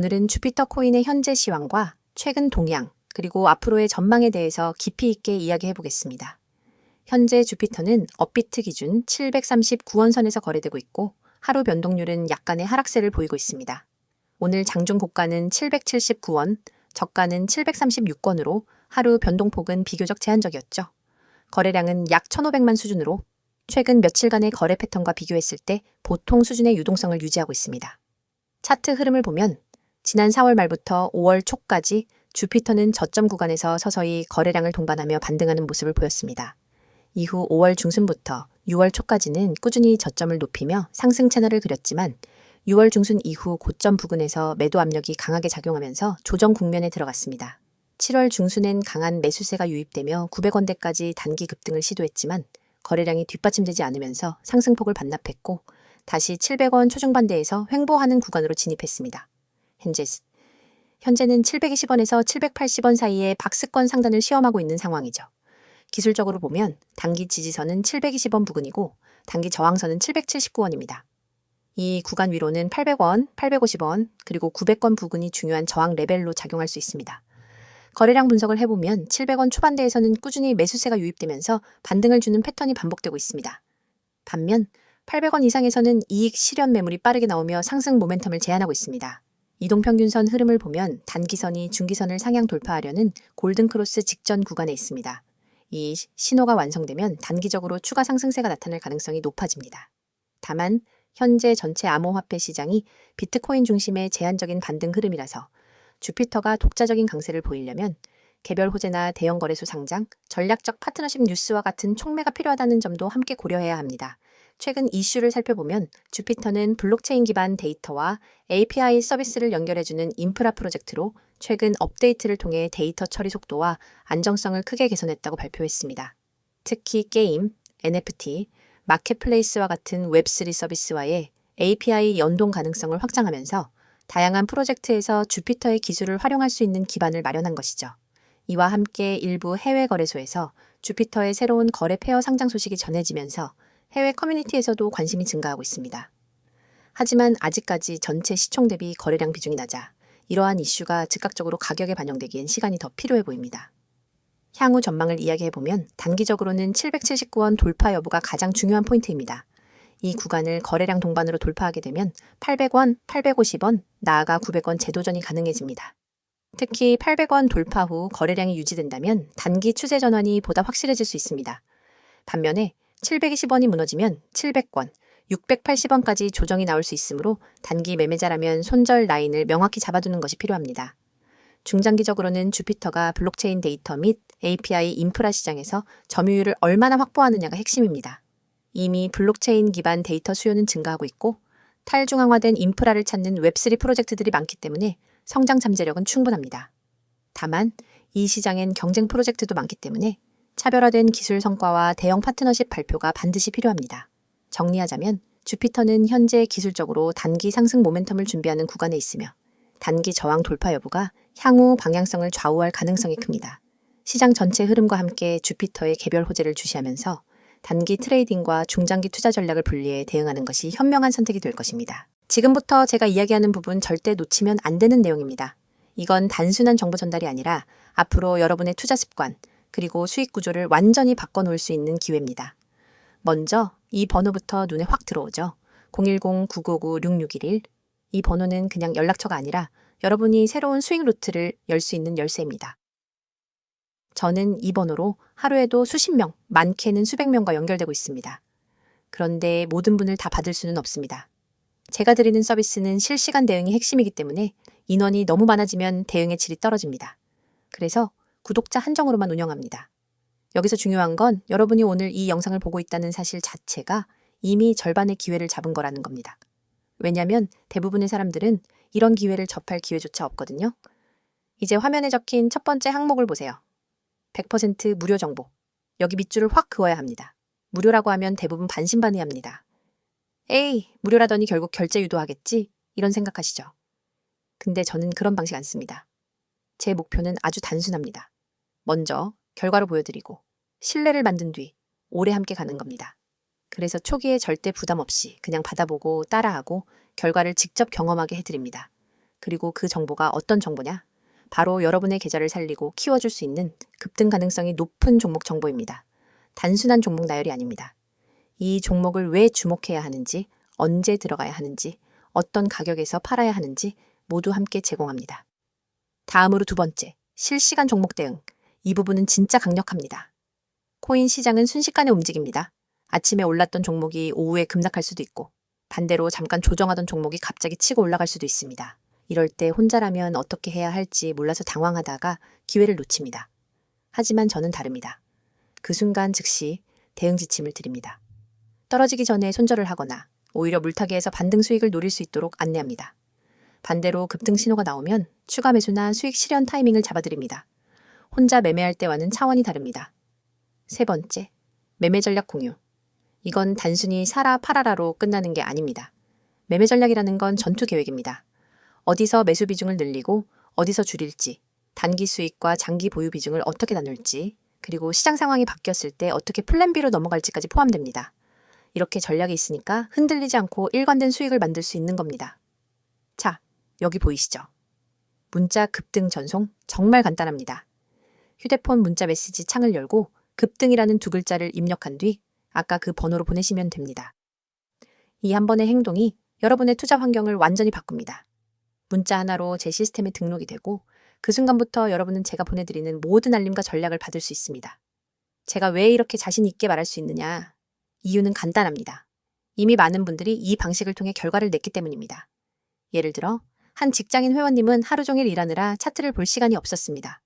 오늘은 주피터 코인의 현재 시황과 최근 동향, 그리고 앞으로의 전망에 대해서 깊이 있게 이야기해 보겠습니다. 현재 주피터는 업비트 기준 739원선에서 거래되고 있고 하루 변동률은 약간의 하락세를 보이고 있습니다. 오늘 장중 고가는 779원, 저가는 736원으로 하루 변동폭은 비교적 제한적이었죠. 거래량은 약 1,500만 수준으로 최근 며칠간의 거래 패턴과 비교했을 때 보통 수준의 유동성을 유지하고 있습니다. 차트 흐름을 보면 지난 4월 말부터 5월 초까지 주피터는 저점 구간에서 서서히 거래량을 동반하며 반등하는 모습을 보였습니다. 이후 5월 중순부터 6월 초까지는 꾸준히 저점을 높이며 상승 채널을 그렸지만 6월 중순 이후 고점 부근에서 매도 압력이 강하게 작용하면서 조정 국면에 들어갔습니다. 7월 중순엔 강한 매수세가 유입되며 900원대까지 단기 급등을 시도했지만 거래량이 뒷받침되지 않으면서 상승폭을 반납했고 다시 700원 초중반대에서 횡보하는 구간으로 진입했습니다. 현재는 720원에서 780원 사이의 박스권 상단을 시험하고 있는 상황이죠. 기술적으로 보면 단기 지지선은 720원 부근이고 단기 저항선은 779원입니다. 이 구간 위로는 800원, 850원, 그리고 900원 부근이 중요한 저항 레벨로 작용할 수 있습니다. 거래량 분석을 해보면 700원 초반대에서는 꾸준히 매수세가 유입되면서 반등을 주는 패턴이 반복되고 있습니다. 반면 800원 이상에서는 이익 실현 매물이 빠르게 나오며 상승 모멘텀을 제한하고 있습니다. 이동평균선 흐름을 보면 단기선이 중기선을 상향 돌파하려는 골든크로스 직전 구간에 있습니다. 이 신호가 완성되면 단기적으로 추가 상승세가 나타날 가능성이 높아집니다. 다만 현재 전체 암호화폐 시장이 비트코인 중심의 제한적인 반등 흐름이라서 주피터가 독자적인 강세를 보이려면 개별 호재나 대형 거래소 상장, 전략적 파트너십 뉴스와 같은 촉매가 필요하다는 점도 함께 고려해야 합니다. 최근 이슈를 살펴보면 주피터는 블록체인 기반 데이터와 API 서비스를 연결해주는 인프라 프로젝트로 최근 업데이트를 통해 데이터 처리 속도와 안정성을 크게 개선했다고 발표했습니다. 특히 게임, NFT, 마켓플레이스와 같은 웹3 서비스와의 API 연동 가능성을 확장하면서 다양한 프로젝트에서 주피터의 기술을 활용할 수 있는 기반을 마련한 것이죠. 이와 함께 일부 해외 거래소에서 주피터의 새로운 거래 페어 상장 소식이 전해지면서 해외 커뮤니티에서도 관심이 증가하고 있습니다. 하지만 아직까지 전체 시총 대비 거래량 비중이 낮아 이러한 이슈가 즉각적으로 가격에 반영되기엔 시간이 더 필요해 보입니다. 향후 전망을 이야기해보면 단기적으로는 779원 돌파 여부가 가장 중요한 포인트입니다. 이 구간을 거래량 동반으로 돌파하게 되면 800원, 850원, 나아가 900원 재도전이 가능해집니다. 특히 800원 돌파 후 거래량이 유지된다면 단기 추세 전환이 보다 확실해질 수 있습니다. 반면에 720원이 무너지면 700원, 680원까지 조정이 나올 수 있으므로 단기 매매자라면 손절 라인을 명확히 잡아두는 것이 필요합니다. 중장기적으로는 주피터가 블록체인 데이터 및 API 인프라 시장에서 점유율을 얼마나 확보하느냐가 핵심입니다. 이미 블록체인 기반 데이터 수요는 증가하고 있고 탈중앙화된 인프라를 찾는 웹3 프로젝트들이 많기 때문에 성장 잠재력은 충분합니다. 다만 이 시장엔 경쟁 프로젝트도 많기 때문에 차별화된 기술 성과와 대형 파트너십 발표가 반드시 필요합니다. 정리하자면 주피터는 현재 기술적으로 단기 상승 모멘텀을 준비하는 구간에 있으며 단기 저항 돌파 여부가 향후 방향성을 좌우할 가능성이 큽니다. 시장 전체 흐름과 함께 주피터의 개별 호재를 주시하면서 단기 트레이딩과 중장기 투자 전략을 분리해 대응하는 것이 현명한 선택이 될 것입니다. 지금부터 제가 이야기하는 부분 절대 놓치면 안 되는 내용입니다. 이건 단순한 정보 전달이 아니라 앞으로 여러분의 투자 습관, 그리고 수익 구조를 완전히 바꿔놓을 수 있는 기회입니다. 먼저 이 번호부터 눈에 확 들어오죠. 010-959-6611. 이 번호는 그냥 연락처가 아니라 여러분이 새로운 수익 루트를 열 수 있는 열쇠입니다. 저는 이 번호로 하루에도 수십 명, 많게는 수백 명과 연결되고 있습니다. 그런데 모든 분을 다 받을 수는 없습니다. 제가 드리는 서비스는 실시간 대응이 핵심이기 때문에 인원이 너무 많아지면 대응의 질이 떨어집니다. 그래서 구독자 한정으로만 운영합니다. 여기서 중요한 건 여러분이 오늘 이 영상을 보고 있다는 사실 자체가 이미 절반의 기회를 잡은 거라는 겁니다. 왜냐하면 대부분의 사람들은 이런 기회를 접할 기회조차 없거든요. 이제 화면에 적힌 첫 번째 항목을 보세요. 100% 무료 정보. 여기 밑줄을 확 그어야 합니다. 무료라고 하면 대부분 반신반의합니다. 에이, 무료라더니 결국 결제 유도하겠지? 이런 생각하시죠. 근데 저는 그런 방식 안 씁니다. 제 목표는 아주 단순합니다. 먼저 결과로 보여드리고 신뢰를 만든 뒤 오래 함께 가는 겁니다. 그래서 초기에 절대 부담 없이 그냥 받아보고 따라하고 결과를 직접 경험하게 해드립니다. 그리고 그 정보가 어떤 정보냐? 바로 여러분의 계좌를 살리고 키워줄 수 있는 급등 가능성이 높은 종목 정보입니다. 단순한 종목 나열이 아닙니다. 이 종목을 왜 주목해야 하는지, 언제 들어가야 하는지, 어떤 가격에서 팔아야 하는지 모두 함께 제공합니다. 다음으로 두 번째, 실시간 종목 대응. 이 부분은 진짜 강력합니다. 코인 시장은 순식간에 움직입니다. 아침에 올랐던 종목이 오후에 급락할 수도 있고, 반대로 잠깐 조정하던 종목이 갑자기 치고 올라갈 수도 있습니다. 이럴 때 혼자라면 어떻게 해야 할지 몰라서 당황하다가 기회를 놓칩니다. 하지만 저는 다릅니다. 그 순간 즉시 대응 지침을 드립니다. 떨어지기 전에 손절을 하거나 오히려 물타기에서 반등 수익을 노릴 수 있도록 안내합니다. 반대로 급등 신호가 나오면 추가 매수나 수익 실현 타이밍을 잡아드립니다. 혼자 매매할 때와는 차원이 다릅니다. 세 번째, 매매 전략 공유. 이건 단순히 사라 팔아라로 끝나는 게 아닙니다. 매매 전략이라는 건 전투 계획입니다. 어디서 매수 비중을 늘리고 어디서 줄일지, 단기 수익과 장기 보유 비중을 어떻게 나눌지, 그리고 시장 상황이 바뀌었을 때 어떻게 플랜 B로 넘어갈지까지 포함됩니다. 이렇게 전략이 있으니까 흔들리지 않고 일관된 수익을 만들 수 있는 겁니다. 자, 여기 보이시죠? 문자 급등 전송 정말 간단합니다. 휴대폰 문자 메시지 창을 열고 급등이라는 두 글자를 입력한 뒤 아까 그 번호로 보내시면 됩니다. 이 한 번의 행동이 여러분의 투자 환경을 완전히 바꿉니다. 문자 하나로 제 시스템에 등록이 되고 그 순간부터 여러분은 제가 보내드리는 모든 알림과 전략을 받을 수 있습니다. 제가 왜 이렇게 자신 있게 말할 수 있느냐? 이유는 간단합니다. 이미 많은 분들이 이 방식을 통해 결과를 냈기 때문입니다. 예를 들어 한 직장인 회원님은 하루 종일 일하느라 차트를 볼 시간이 없었습니다.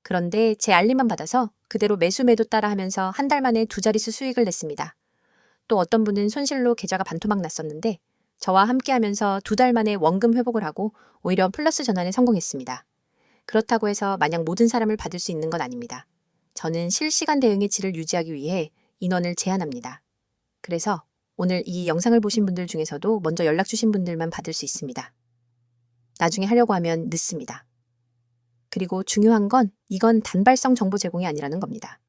그런데 제 알림만 받아서 그대로 매수 매도 따라 하면서 한 달 만에 두 자릿수 수익을 냈습니다. 또 어떤 분은 손실로 계좌가 반토막 났었는데 저와 함께 하면서 두 달 만에 원금 회복을 하고 오히려 플러스 전환에 성공했습니다. 그렇다고 해서 마냥 모든 사람을 받을 수 있는 건 아닙니다. 저는 실시간 대응의 질을 유지하기 위해 인원을 제한합니다. 그래서 오늘 이 영상을 보신 분들 중에서도 먼저 연락 주신 분들만 받을 수 있습니다. 나중에 하려고 하면 늦습니다. 그리고 중요한 건 이건 단발성 정보 제공이 아니라는 겁니다.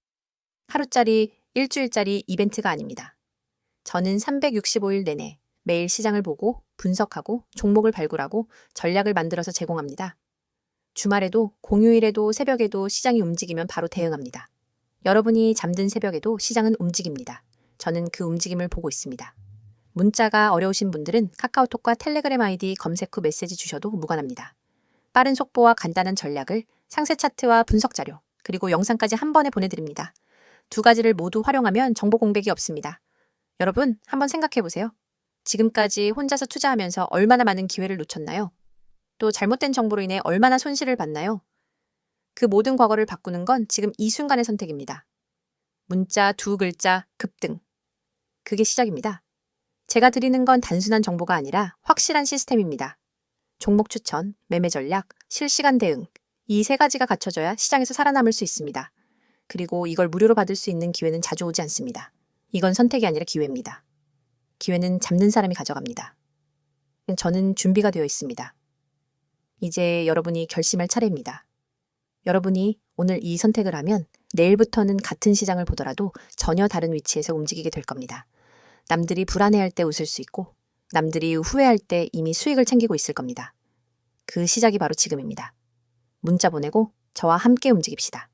하루짜리, 일주일짜리 이벤트가 아닙니다. 저는 365일 내내 매일 시장을 보고 분석하고 종목을 발굴하고 전략을 만들어서 제공합니다. 주말에도 공휴일에도 새벽에도 시장이 움직이면 바로 대응합니다. 여러분이 잠든 새벽에도 시장은 움직입니다. 저는 그 움직임을 보고 있습니다. 문자가 어려우신 분들은 카카오톡과 텔레그램 아이디 검색 후 메시지 주셔도 무관합니다. 빠른 속보와 간단한 전략을 상세 차트와 분석 자료, 그리고 영상까지 한 번에 보내드립니다. 두 가지를 모두 활용하면 정보 공백이 없습니다. 여러분, 한번 생각해 보세요. 지금까지 혼자서 투자하면서 얼마나 많은 기회를 놓쳤나요? 또 잘못된 정보로 인해 얼마나 손실을 봤나요? 그 모든 과거를 바꾸는 건 지금 이 순간의 선택입니다. 문자 두 글자 급등. 그게 시작입니다. 제가 드리는 건 단순한 정보가 아니라 확실한 시스템입니다. 종목 추천, 매매 전략, 실시간 대응. 이 세 가지가 갖춰져야 시장에서 살아남을 수 있습니다. 그리고 이걸 무료로 받을 수 있는 기회는 자주 오지 않습니다. 이건 선택이 아니라 기회입니다. 기회는 잡는 사람이 가져갑니다. 저는 준비가 되어 있습니다. 이제 여러분이 결심할 차례입니다. 여러분이 오늘 이 선택을 하면 내일부터는 같은 시장을 보더라도 전혀 다른 위치에서 움직이게 될 겁니다. 남들이 불안해할 때 웃을 수 있고 남들이 후회할 때 이미 수익을 챙기고 있을 겁니다. 그 시작이 바로 지금입니다. 문자 보내고 저와 함께 움직입시다.